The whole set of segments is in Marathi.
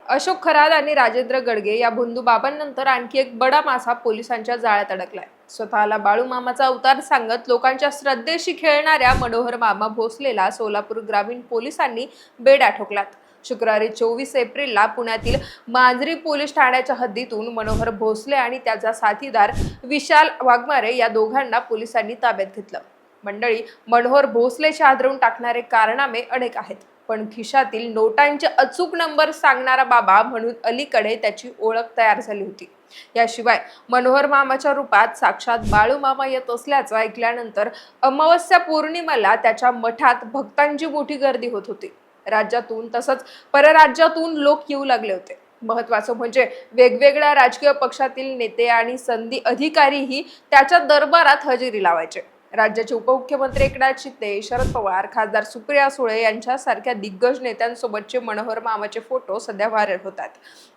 अशोक खरात आणि राजेंद्र गडगे या बंधुबाबांनंतर आणखी एक बडा मासा पोलिसांच्या जाळ्यात अडकलाय। स्वतःला बाळू मामाचा अवतार सांगत लोकांच्या श्रद्धेशी खेळणाऱ्या मनोहर मामा भोसलेला सोलापूर ग्रामीण पोलिसांनी बेड्या ठोकलात। शुक्रवारी 24 एप्रिलला पुण्यातील मांजरी पोलीस ठाण्याच्या हद्दीतून मनोहर भोसले आणि त्याचा साथीदार विशाल वाघमारे या दोघांना पोलिसांनी ताब्यात घेतलं। मंडळी, मनोहर भोसलेचे हादरवून टाकणारे कारनामे अनेक आहेत, पण खिशातील नोटांचे अचूक नंबर सांगणारा बाबा म्हणून अलीकडे त्याची ओळख तयार झाली होती। याशिवाय मनोहर मामाच्या रूपात साक्षात बाळू मामा येत असल्याचं ऐकल्यानंतर अमावस्या पौर्णिमेला त्याच्या मठात भक्तांची मोठी गर्दी होत होती। राज्यातून तसंच परराज्यातून लोक येऊ लागले होते। महत्त्वाचं म्हणजे वेगवेगळ्या राजकीय पक्षातील नेते आणि संधी अधिकारीही त्याच्या दरबारात हजेरी लावायचे। राज्याचे उपमुख्यमंत्री एकनाथ शिंदे, शरद पवार, खासदार सुप्रिया सुळे यांच्यासारख्या दिग्गज नेत्यांसोबतचे मनोहर मामाचे फोटो सध्या व्हायरल होतात।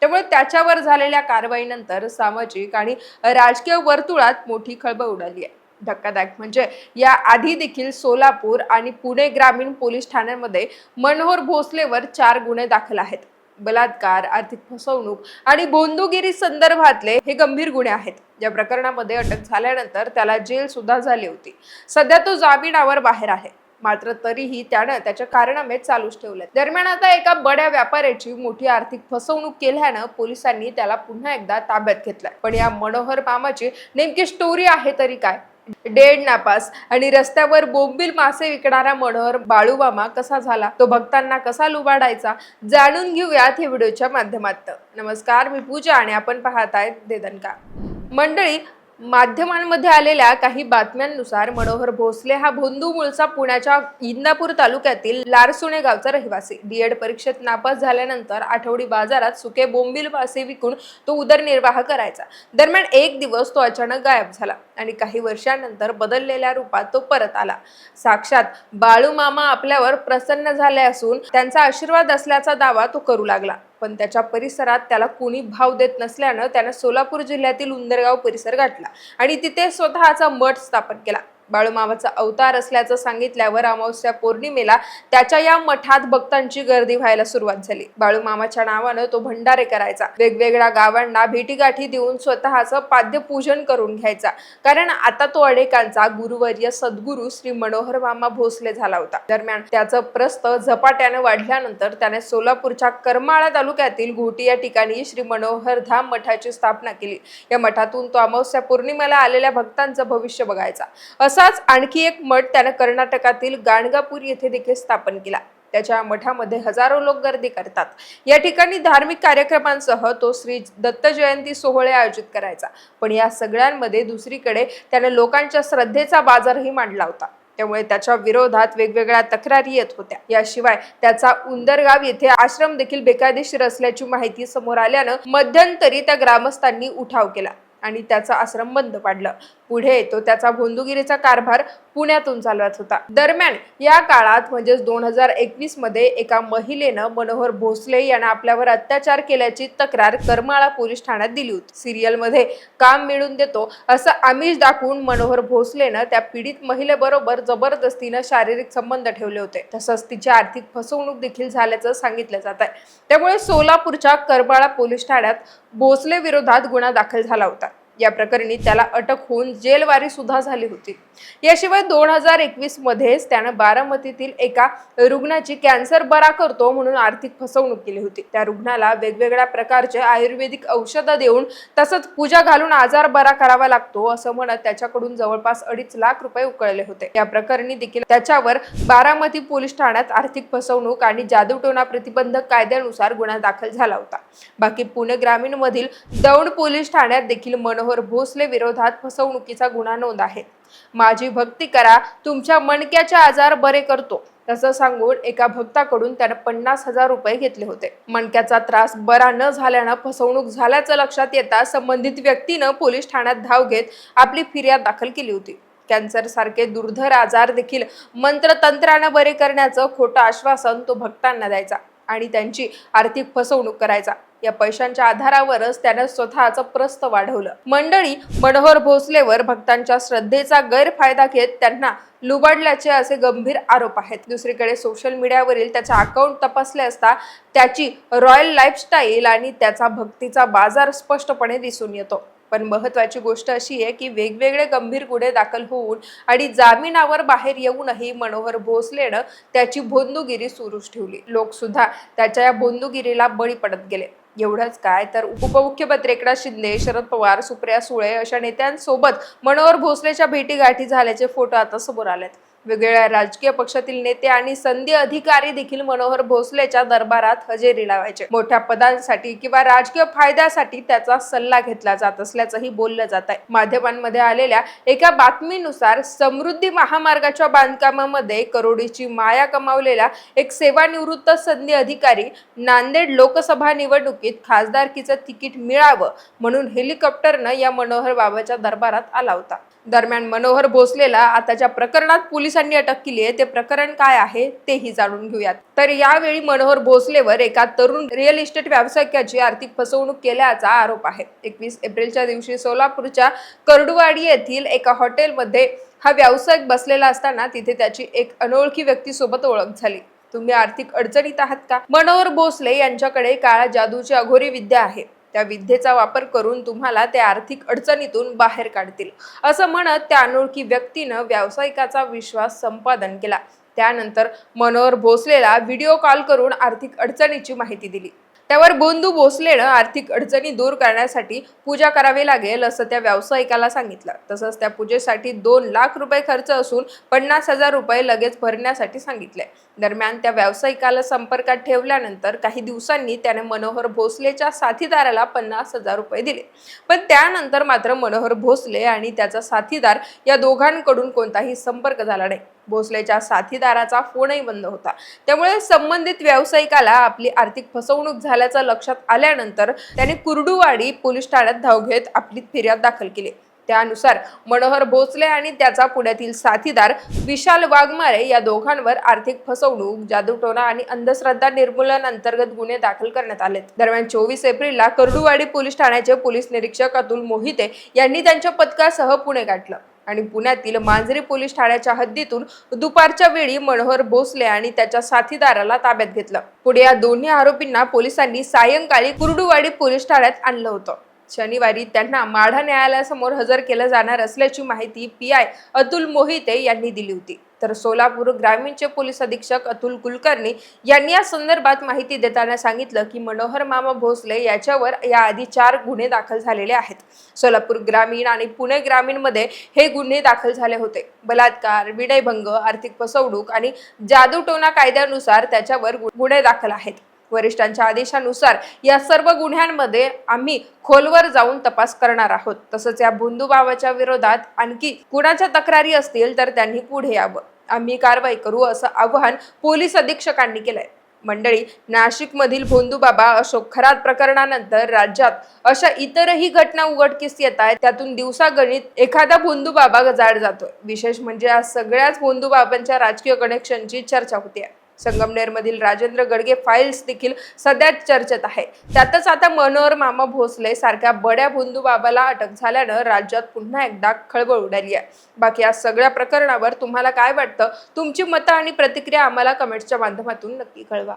त्यामुळे त्याच्यावर झालेल्या कारवाईनंतर सामाजिक आणि राजकीय वर्तुळात मोठी खळबळ उडाली आहे। धक्कादायक म्हणजे या आधी देखील सोलापूर आणि पुणे ग्रामीण पोलीस ठाण्यांमध्ये मनोहर भोसलेवर 4 गुन्हे दाखल आहेत। बलात्कार, आर्थिक फसवणूक आणि भोंदूगिरी संदर्भातले हे गंभीर गुन्हे आहेत। या प्रकरणामध्ये अटक झाल्यानंतर त्याला जेल सुद्धा झाली होती। सध्या तो जामिनावर बाहेर आहे, मात्र तरीही त्यानं त्याच्या कारनामे चालूच ठेवले। दरम्यान आता एका बड्या व्यापाऱ्याची मोठी आर्थिक फसवणूक केल्यानं पोलिसांनी त्याला पुन्हा एकदा ताब्यात घेतलंय। पण या मनोहर मामाची नेमकी स्टोरी आहे तरी काय? डेड नापास आणि रस्त्यावर बोंबील मासे विकणारा मनोहर बाळू मामा कसा झाला, तो भक्तांना कसा लुबाडायचा, जाणून घेऊयात या व्हिडिओच्या माध्यमातून। नमस्कार, मी पूजा आणि आपण पाहताय देदनका। मंडळी, माध्यमांमध्ये आलेल्या काही बातम्यांनुसार मनोहर भोसले हा भोंदू मूळचा पुण्याच्या इंदापूर तालुक्यातील लारसुणे गावचा रहिवासी। डीएड परीक्षेत नापास झाल्यानंतर आठवडी बाजारात सुके बोंबील मासे विकून तो उदरनिर्वाह करायचा। दरम्यान एक दिवस तो अचानक गायब झाला आणि काही वर्षांनंतर बदललेल्या रूपात तो परत आला। साक्षात बाळू मामा आपल्यावर प्रसन्न झाले असून त्यांचा आशीर्वाद असल्याचा दावा तो करू लागला। पण त्याच्या परिसरात त्याला कोणी भाव देत नसल्यानं त्याने सोलापूर जिल्ह्यातील उंदरगाव परिसर गाठला आणि तिथे स्वतःचा मठ स्थापन केला। बाळू मामाचा अवतार असल्याचं सांगितल्यावर अमावस्या पौर्णिमेला त्याच्या या मठात भक्तांची गर्दी व्हायला सुरुवात झाली। बाळू मामाच्या नावानं तो भंडारे करायचा, वेगवेगळ्या गावांना भेटीगाठी देऊन स्वतःचं पाद्यपूजन करून घ्यायचा, कारण आता तो अनेकांचा गुरुवर्य सद्गुरू श्री मनोहर मामा भोसले झाला होता। दरम्यान त्याचं प्रस्त झपाट्याने वाढल्यानंतर त्याने सोलापूरच्या करमाळा तालुक्यातील घोटी या ठिकाणी श्री मनोहर धाम मठाची स्थापना केली। या मठातून तो अमावस्या पौर्णिमेला आलेल्या भक्तांचं भविष्य बघायचा। असाच आणखी एक मठ त्याने कर्नाटकातील गाणगापूर येथे देखील स्थापन केला। त्याच्या मठामध्ये हजारो लोक गर्दी करतात। या ठिकाणी धार्मिक कार्यक्रमांसह तो श्री दत्त जयंती सोहळे आयोजित करायचा। पण या सगळ्यांमध्ये दुसरीकडे त्याने लोकांच्या श्रद्धेचा बाजारही मांडला होता। त्यामुळे त्याच्या विरोधात वेगवेगळ्या तक्रारी येत होत्या। याशिवाय त्याचा उंदरगाव येथे आश्रम देखील बेकायदेशीर असल्याची माहिती समोर आल्यानं मध्यंतरी त्या ग्रामस्थांनी उठाव केला आणि त्याचा आश्रम बंद पाडला। पुढे तो त्याचा भोंदूगिरीचा कारभार पुण्यातून चालवत होता। दरम्यान या काळात म्हणजे 2021 मध्ये एका महिलेनं मनोहर भोसले यांना आपल्यावर अत्याचार केल्याची तक्रार करमाळा पोलीस ठाण्यात दिली होती। सिरियल मध्ये काम मिळवून देतो असं आमिष दाखवून मनोहर भोसलेनं त्या पीडित महिलेबरोबर जबरदस्तीनं शारीरिक संबंध ठेवले होते। तसंच तिची आर्थिक फसवणूक देखील झाल्याचं सांगितलं जात आहे। त्यामुळे सोलापूरच्या करमाळा पोलीस ठाण्यात भोसले विरोधात गुन्हा दाखल झाला होता। या प्रकरणी त्याला अटक होऊन जेलवारी सुद्धा झाली होती। याशिवाय 2021 मध्येच त्यानं बारामतीतील एका रुग्णाची कॅन्सर बरा करतो म्हणून आर्थिक फसवणूक केली होती। त्या रुग्णाला वेगवेगळ्या प्रकारचे आयुर्वेदिक औषधं देऊन तसंच पूजा घालून आजार बरा करावा लागतो असं म्हणत त्याच्याकडून जवळपास 2.5 लाख रुपये उकळले होते। या प्रकरणी देखील त्याच्यावर बारामती पोलीस ठाण्यात आर्थिक फसवणूक आणि जादूटोणा प्रतिबंधक कायद्यानुसार गुन्हा दाखल झाला होता। बाकी पुणे ग्रामीण मधील दौंड पोलीस ठाण्यात देखील मनोहर भोसले विरोधात फसवणुकीचा गुन्हा नोंद आहे। माझी भक्ती करा, तुमच्या मणक्याचे आजार बरे करतो असं सांगून एका भक्ताकडून त्याने 50,000 रुपये घेतले होते। मणक्याचा त्रास बरा न झाल्यानं फसवणूक झाल्याचं लक्षात येता संबंधित व्यक्तीनं पोलीस ठाण्यात धाव घेत आपली फिर्याद दाखल केली होती। कॅन्सर सारखे दुर्धर आजार देखील मंत्रतंत्रानं बरे करण्याचं खोटं आश्वासन तो भक्तांना द्यायचा आणि त्यांची आर्थिक फसवणूक करायचा। या पैशांच्या आधारावरच त्यानं स्वतःचं प्रस्थ वाढवलं. मंडळी, मनोहर भोसलेवर भक्तांच्या श्रद्धेचा गैरफायदा घेत त्यांना लुबाडल्याचे असे गंभीर आरोप आहेत. दुसरीकडे सोशल मीडियावरील त्याचा अकाउंट तपासले असता त्याची रॉयल लाईफस्टाईल आणि त्याचा भक्तीचा बाजार स्पष्टपणे दिसून येतो. पण महत्वाची गोष्ट अशी आहे की वेगवेगळे गंभीर गुन्हे दाखल होऊन आणि जामिनावर बाहेर येऊनही मनोहर भोसलेनं त्याची भोंदूगिरी सुरूच ठेवली. लोक सुद्धा त्याच्या या भोंदूगिरीला बळी पडत गेले. एवढंच काय तर उपमुख्यमंत्री एकनाथ शिंदे, शरद पवार, सुप्रिया सुळे अशा नेत्यांसोबत मनोहर भोसलेच्या भेटीगाठी झाल्याचे फोटो आता समोर आलेत. वेगवेगळ्या राजकीय पक्षातील नेते आणि संधी अधिकारी देखील मनोहर भोसलेच्या दरबारात हजेरी लावायचे. मोठ्या पदांसाठी किंवा राजकीय फायद्यासाठी त्याचा सल्ला घेतला जात असल्याचंही बोललं जात आहे. माध्यमांमध्ये आलेल्या एका बातमीनुसार समृद्धी महामार्गाच्या बांधकामामध्ये करोडीची माया कमावलेला एक सेवानिवृत्त संधी अधिकारी नांदेड लोकसभा निवडणुकीत खासदारकीचं तिकीट मिळावं म्हणून हेलिकॉप्टरनं या मनोहर बाबाच्या दरबारात आला होता. दरम्यान मनोहर भोसलेला आता ज्या प्रकरणात पोलिसांनी अटक केली आहे ते प्रकरण काय आहे तेही जाणून घेऊयात. तर यावेळी मनोहर भोसलेवर एका तरुण रिअल इस्टेट व्यावसायिकाची आर्थिक फसवणूक केल्याचा आरोप आहे. 21 एप्रिलच्या दिवशी सोलापूरच्या कर्डुवाडी येथील एका हॉटेलमध्ये हा व्यावसायिक बसलेला असताना तिथे त्याची एक अनोळखी व्यक्तीसोबत ओळख झाली. तुम्ही आर्थिक अडचणीत आहात का? मनोहर भोसले यांच्याकडे काळ्या जादूची अघोरी विद्या आहे. त्या विद्येचा वापर करून तुम्हाला त्या आर्थिक अडचणीतून बाहेर काढतील असं म्हणत त्या अनोळखी व्यक्तीनं व्यावसायिकाचा विश्वास संपादन केला. त्यानंतर मनोहर भोसलेला व्हिडिओ कॉल करून आर्थिक अडचणीची माहिती दिली. त्यावर बंधू भोसलेनं आर्थिक अडचणी दूर करण्यासाठी पूजा करावी लागेल असं त्या व्यावसायिकाला सांगितलं. तसंच त्या पूजेसाठी 2 लाख रुपये खर्च असून 50,000 रुपये लगेच भरण्यासाठी सांगितले. दरम्यान त्या व्यावसायिकाला संपर्कात ठेवल्यानंतर काही दिवसांनी त्याने मनोहर भोसलेच्या साथीदाराला 50,000 रुपये दिले. पण त्यानंतर मात्र मनोहर भोसले आणि त्याचा साथीदार या दोघांकडून कोणताही संपर्क झाला नाही. भोसलेच्या साथीदाराचा फोनही बंद होता. त्यामुळे संबंधित व्यावसायिकाला आपली आर्थिक फसवणूक झाल्याचं लक्षात आल्यानंतर त्याने कुर्डुवाडी पोलीस ठाण्यात धाव घेत आपली फिर्याद दाखल केली. त्यानुसार मनोहर भोसले आणि त्याचा पुण्यातील साथीदार विशाल वाघमारे या दोघांवर आर्थिक फसवणूक, जादूटोणा आणि अंधश्रद्धा निर्मूलन अंतर्गत गुन्हे दाखल करण्यात आले. दरम्यान 24 एप्रिलला कर्डुवाडी पोलीस ठाण्याचे पोलीस निरीक्षक अतुल मोहिते यांनी त्यांच्या पथकासह पुणे गाठलं आणि पुण्यातील मांजरी पोलीस ठाण्याच्या हद्दीतून दुपारच्या वेळी मनोहर भोसले आणि त्याच्या साथीदाराला ताब्यात घेतलं. पुढे या दोन्ही आरोपींना पोलिसांनी सायंकाळी कुर्डुवाडी पोलीस ठाण्यात आणलं होतं. शनिवारी त्यांना माढा न्यायालयासमोर हजर केलं जाणार असल्याची माहिती PI अतुल मोहिते यांनी दिली होती. तर सोलापूर ग्रामीणचे पोलीस अधीक्षक अतुल कुलकर्णी यांनी या संदर्भात माहिती देताना सांगितलं की मनोहर मामा भोसले याच्यावर याआधी 4 गुन्हे दाखल झालेले आहेत. सोलापूर ग्रामीण आणि पुणे ग्रामीण मध्ये हे गुन्हे दाखल झाले होते. बलात्कार, विनयभंग, आर्थिक फसवणूक आणि जादूटोणा कायद्यानुसार त्याच्यावर गुन्हे दाखल आहेत. वरिष्ठांच्या आदेशानुसार या सर्व गुन्ह्यांमध्ये आम्ही खोलवर जाऊन तपास करणार आहोत. तसंच या भोंदूबाबाच्या विरोधात आणखी कुणाच्या तक्रारी असतील तर त्यांनी पुढे यावं, आम्ही कारवाई करू असं आवाहन पोलीस अधीक्षकांनी केलंय. मंडळी, नाशिक मधील भोंदूबाबा अशोक खरात प्रकरणानंतर राज्यात अशा इतरही घटना उघडकीस येत आहेत. त्यातून दिवसागणित एखादा भोंदूबाबा जाड जातोय. विशेष म्हणजे या सगळ्याच भोंदूबाबांच्या राजकीय कनेक्शनची चर्चा होते. संगमनेर मधील राजेंद्र गडगे फाइल्स देखील सध्या चर्चेत आहे. त्यातच आता मनोहर मामा भोसले सारख्या बड्या भोंदूबाबाला अटक झाल्यानं राज्यात पुन्हा एकदा खळबळ उडाली आहे. बाकी या सगळ्या प्रकरणावर तुम्हाला काय वाटतं? तुमची मतं आणि प्रतिक्रिया आम्हाला कमेंट्सच्या माध्यमातून नक्की कळवा.